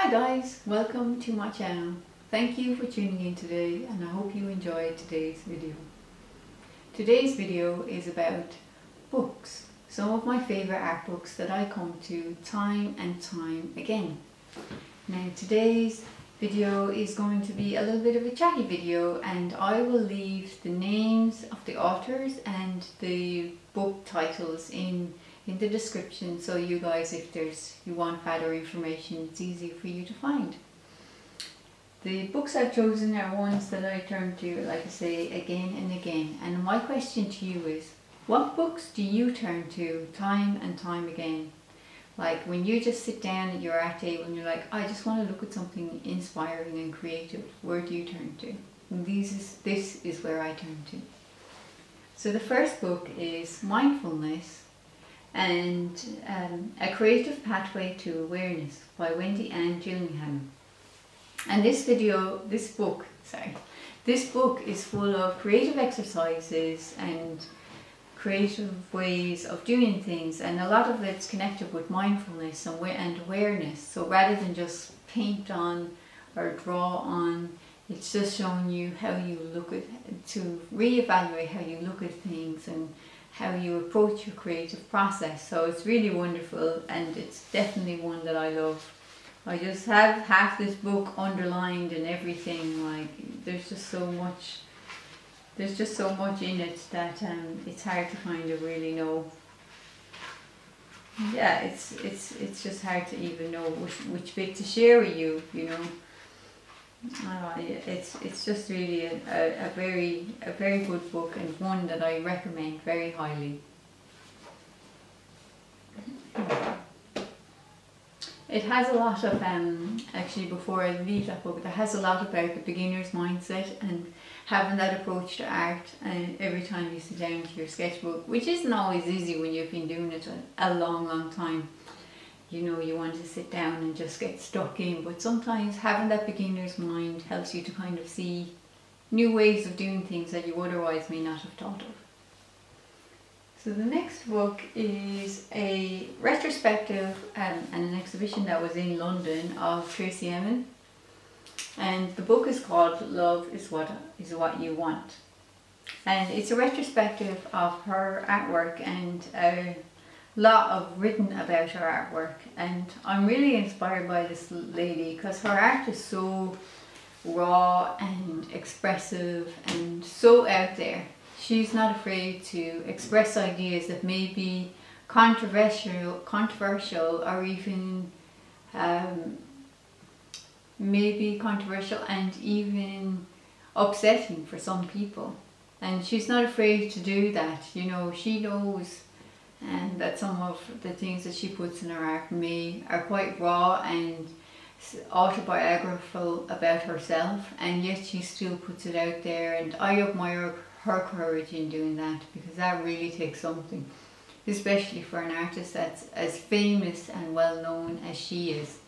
Hi guys, welcome to my channel. Thank you for tuning in today and I hope you enjoyed today's video. Today's video is about books, some of my favourite art books that I come to time and time again. Now today's video is going to be a little bit of a chatty video and I will leave the names of the authors and the book titles in the description, so you guys, if you want further information, it's easy for you to find. The books I've chosen are ones that I turn to, like I say, again and again. And my question to you is, what books do you turn to time and time again? Like when you just sit down at your art table and you're like, I just want to look at something inspiring and creative, where do you turn to? And this is where I turn to. So the first book is Mindfulness and A Creative Pathway to Awareness by Wendy Ann Greenhalgh. And this book is full of creative exercises and creative ways of doing things, and a lot of it's connected with mindfulness and awareness. So rather than just paint on or draw on, it's just showing you how you look at, to reevaluate how you look at things and how you approach your creative process. So it's really wonderful and it's definitely one that I love. I just have half this book underlined and everything. Like there's just so much in it that it's hard to kind of really know. Yeah, it's just hard to even know which bit to share with you, you know. It's just really a very good book and one that I recommend very highly. It has a lot of actually, before I leave that book, it has a lot about the beginner's mindset and having that approach to art, and every time you sit down to your sketchbook, which isn't always easy when you've been doing it a long time. You know, you want to sit down and just get stuck in, but sometimes having that beginner's mind helps you to kind of see new ways of doing things that you otherwise may not have thought of. So the next book is a retrospective and an exhibition that was in London of Tracey Emin, and the book is called Love is What You Want, and it's a retrospective of her artwork and a lot of written about her artwork. And I'm really inspired by this lady because her art is so raw and expressive and so out there. She's not afraid to express ideas that may be controversial or even maybe controversial and even upsetting for some people. And she's not afraid to do that. You know, she knows and that some of the things that she puts in her art are quite raw and autobiographical about herself, and yet she still puts it out there, and I admire her courage in doing that, because that really takes something, especially for an artist that's as famous and well known as she is.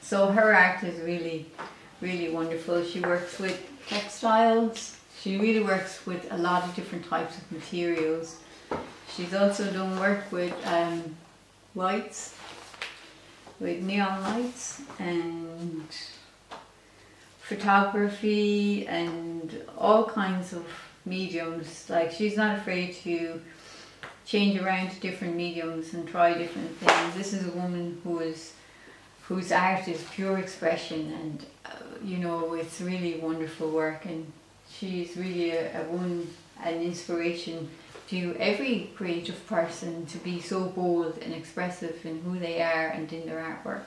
So her art is really wonderful. She works with textiles, she really works with a lot of different types of materials. She's also done work with lights, with neon lights and photography and all kinds of mediums. Like, she's not afraid to change around to different mediums and try different things. This is a woman whose art is pure expression, and you know, it's really wonderful work, and she's really an inspiration to every creative person to be so bold and expressive in who they are and in their artwork.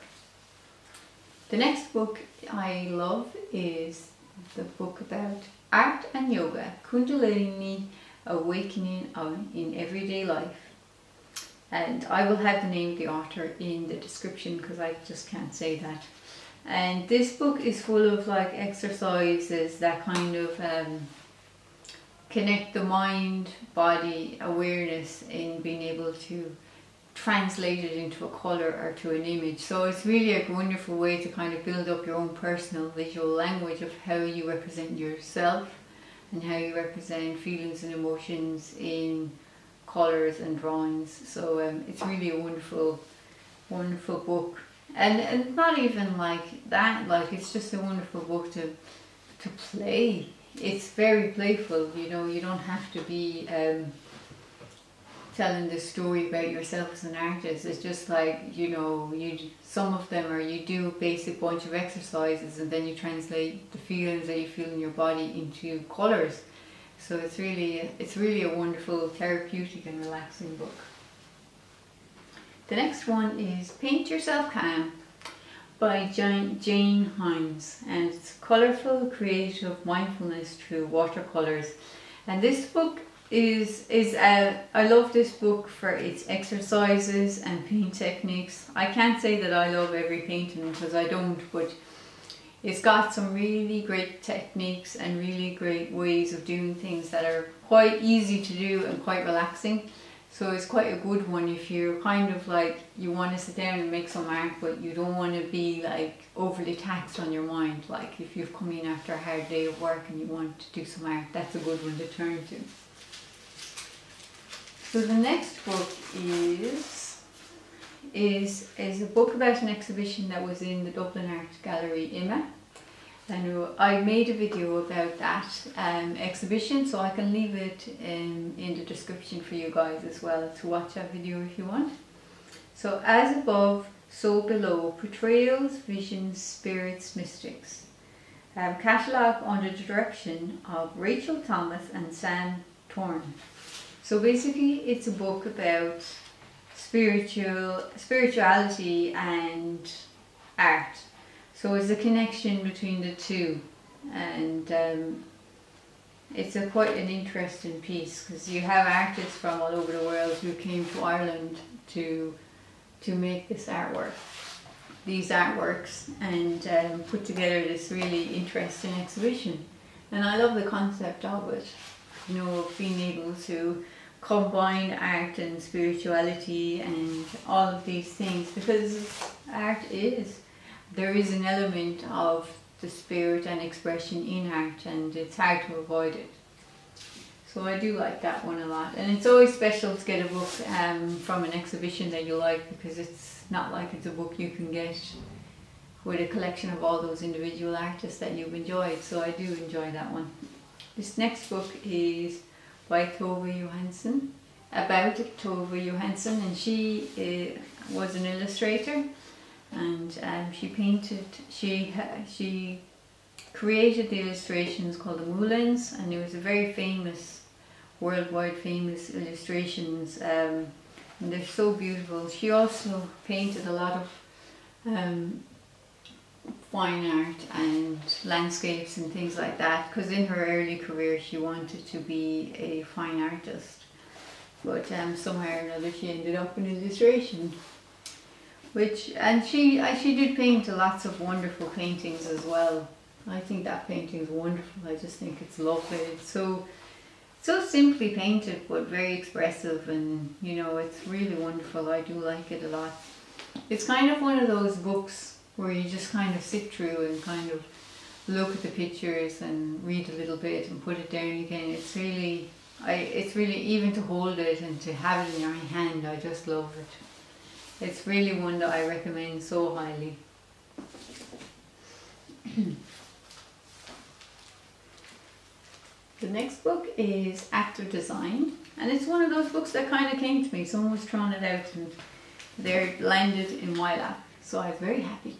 The next book I love is the book about art and yoga, Kundalini, Awakening in Everyday Life. And I will have the name of the author in the description because I just can't say that. And this book is full of like exercises that kind of connect the mind, body, awareness in being able to translate it into a colour or to an image. So it's really a wonderful way to kind of build up your own personal visual language of how you represent yourself and how you represent feelings and emotions in colours and drawings. So it's really a wonderful book and not even like that, like it's just a wonderful book to play. It's very playful, you know. You don't have to be telling the story about yourself as an artist. It's just like, you know, some of them are you do a basic bunch of exercises and then you translate the feelings that you feel in your body into colours. So it's really a wonderful therapeutic and relaxing book. The next one is Paint Yourself Calm by Jane Haines, and it's colourful, creative mindfulness through watercolours. And this book I love this book for its exercises and paint techniques. I can't say that I love every painting because I don't, but it's got some really great techniques and really great ways of doing things that are quite easy to do and quite relaxing. So it's quite a good one if you're kind of like, you want to sit down and make some art, but you don't want to be like overly taxed on your mind. Like if you've come in after a hard day of work and you want to do some art, that's a good one to turn to. So the next book is a book about an exhibition that was in the Dublin Art Gallery IMMA. And I made a video about that exhibition, so I can leave it in the description for you guys as well to watch that video if you want. So As Above, So Below, Portrayals, Visions, Spirits, Mystics. Catalogue under the direction of Rachel Thomas and Sam Thorne. So basically it's a book about spirituality and art. So it's a connection between the two, and it's quite an interesting piece because you have artists from all over the world who came to Ireland to make these artworks, and put together this really interesting exhibition. And I love the concept of it, you know, of being able to combine art and spirituality and all of these things, because there is an element of the spirit and expression in art, and it's hard to avoid it. So I do like that one a lot, and it's always special to get a book from an exhibition that you like, because it's not like it's a book you can get with a collection of all those individual artists that you've enjoyed. So I do enjoy that one. This next book is by Tove Janson, about Tove Janson, and she was an illustrator, and she created the illustrations called the Moulins, and it was a very famous, worldwide famous illustrations, and they're so beautiful. She also painted a lot of fine art and landscapes and things like that, because in her early career she wanted to be a fine artist, but somehow or another she ended up in illustration. And she did paint lots of wonderful paintings as well. I think that painting is wonderful. I just think it's lovely. It's so simply painted but very expressive, and you know, it's really wonderful. I do like it a lot. It's kind of one of those books where you just kind of sit through and kind of look at the pictures and read a little bit and put it down again. It's really even to hold it and to have it in your hand, I just love it. It's really one that I recommend so highly. The next book is Active Design, and it's one of those books that kind of came to me. Someone was throwing it out and there it landed in my lap, so I was very happy.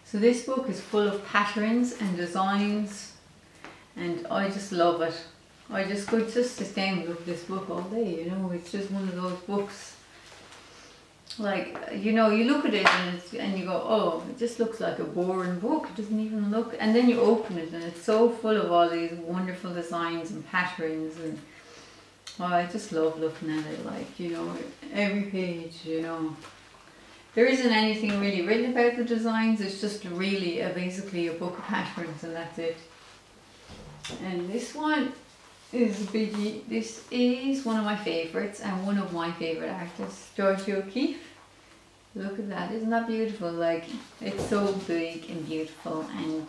So this book is full of patterns and designs, and I just love it. I just could just sit down and look at this book all day, you know. It's just one of those books, like, you know, you look at it and you go, oh, it just looks like a boring book. It doesn't even look, and then you open it and it's so full of all these wonderful designs and patterns, and oh, I just love looking at it, like, you know, every page, you know. There isn't anything really written about the designs, it's just really basically a book of patterns, and that's it. And this one is a biggie. This is one of my favourites and one of my favourite artists, Georgia O'Keeffe. Look at that, isn't that beautiful? Like, it's so big and beautiful, and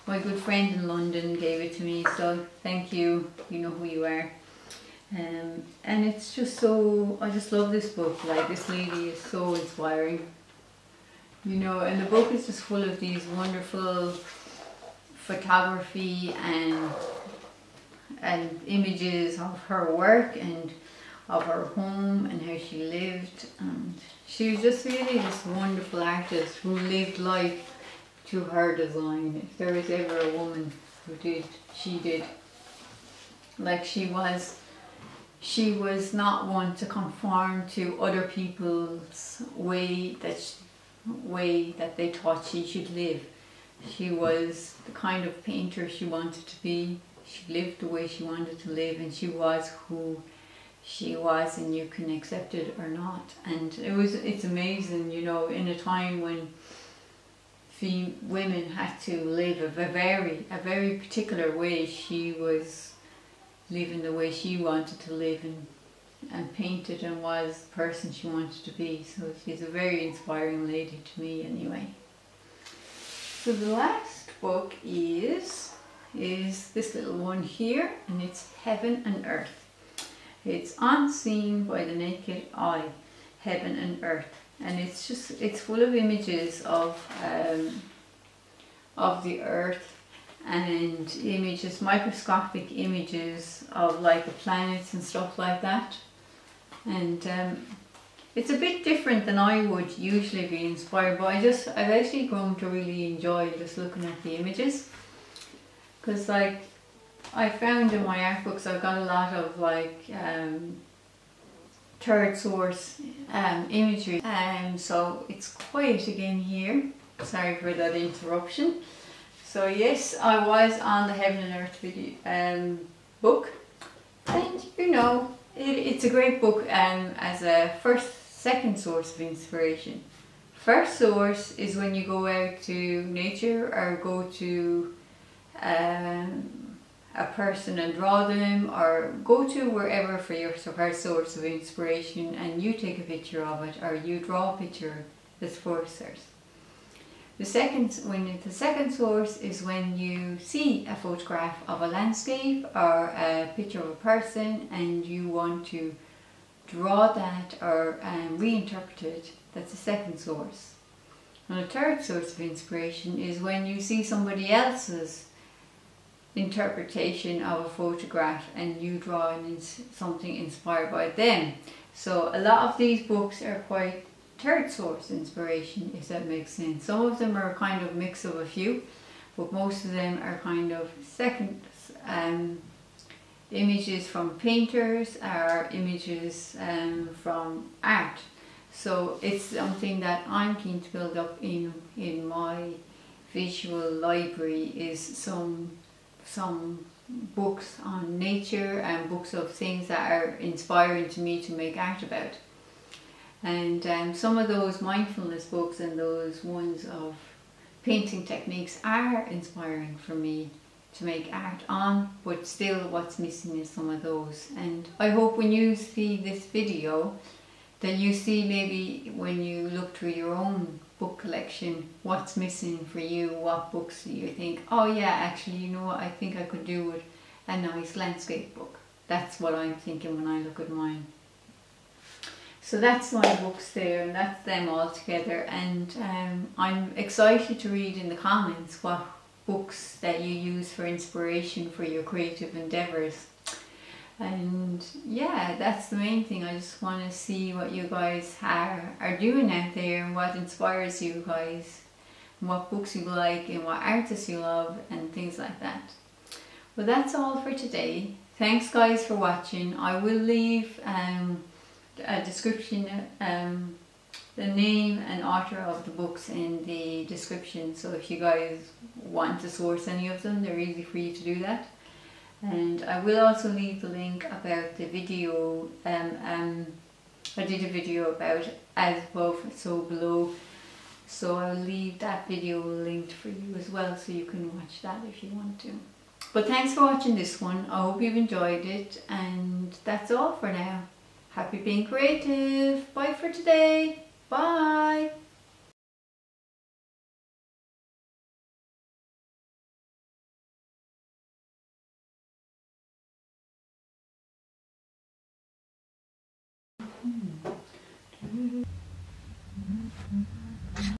my good friend in London gave it to me, so thank you, you know who you are. And it's just so, I just love this book. Like, this lady is so inspiring. You know, and the book is just full of these wonderful photography and images of her work and of her home and how she lived, and she was just really this wonderful artist who lived life to her design. If there was ever a woman who did, she did. Like she was not one to conform to other people's way that they thought she should live. She was the kind of painter she wanted to be. She lived the way she wanted to live, and she was who she was, and you can accept it or not. And it's amazing, you know, in a time when women had to live a very particular way, she was living the way she wanted to live and painted and was the person she wanted to be. So she's a very inspiring lady to me anyway. So the last book is this little one here, and it's Heaven and Earth. It's Unseen by the Naked Eye, Heaven and Earth. And it's full of images of the earth, and images, microscopic images of like the planets and stuff like that. And it's a bit different than I would usually be inspired by. I've actually grown to really enjoy just looking at the images, because like I found in my art books I've got a lot of like third source imagery, so it's quiet again here. Sorry for that interruption. So yes, I was on the Heaven and Earth video book, and you know, it's a great book as a second source of inspiration. First source is when you go out to nature or go to a person and draw them, or go to wherever for your first source of inspiration, and you take a picture of it, or you draw a picture. This first source. The second source is when you see a photograph of a landscape or a picture of a person and you want to draw that or reinterpret it. That's the second source. And the third source of inspiration is when you see somebody else's interpretation of a photograph and you draw something inspired by them. So a lot of these books are quite third source inspiration, if that makes sense. Some of them are kind of mix of a few, but most of them are kind of second images from painters or images from art. So it's something that I'm keen to build up in my visual library, is some books on nature and books of things that are inspiring to me to make art about. And some of those mindfulness books and those ones of painting techniques are inspiring for me to make art on, but still what's missing is some of those. And I hope when you see this video that you see, maybe when you look through your own book collection, what's missing for you, what books you think, oh yeah, actually, you know what, I think I could do with a nice landscape book. That's what I'm thinking when I look at mine. So that's my books there, and that's them all together. And I'm excited to read in the comments what books that you use for inspiration for your creative endeavours. And yeah, that's the main thing. I just want to see what you guys are doing out there, and what inspires you guys, and what books you like, and what artists you love, and things like that. Well, that's all for today. Thanks guys for watching. I will leave a description, the name and author of the books in the description, so if you guys want to source any of them, they're easy for you to do that. And I will also leave the link about the video. I did a video about as above so below, so I'll leave that video linked for you as well, so you can watch that if you want to. But thanks for watching this one. I hope you've enjoyed it, and that's all for now. Happy being creative. Bye for today. Bye. Mm-hmm.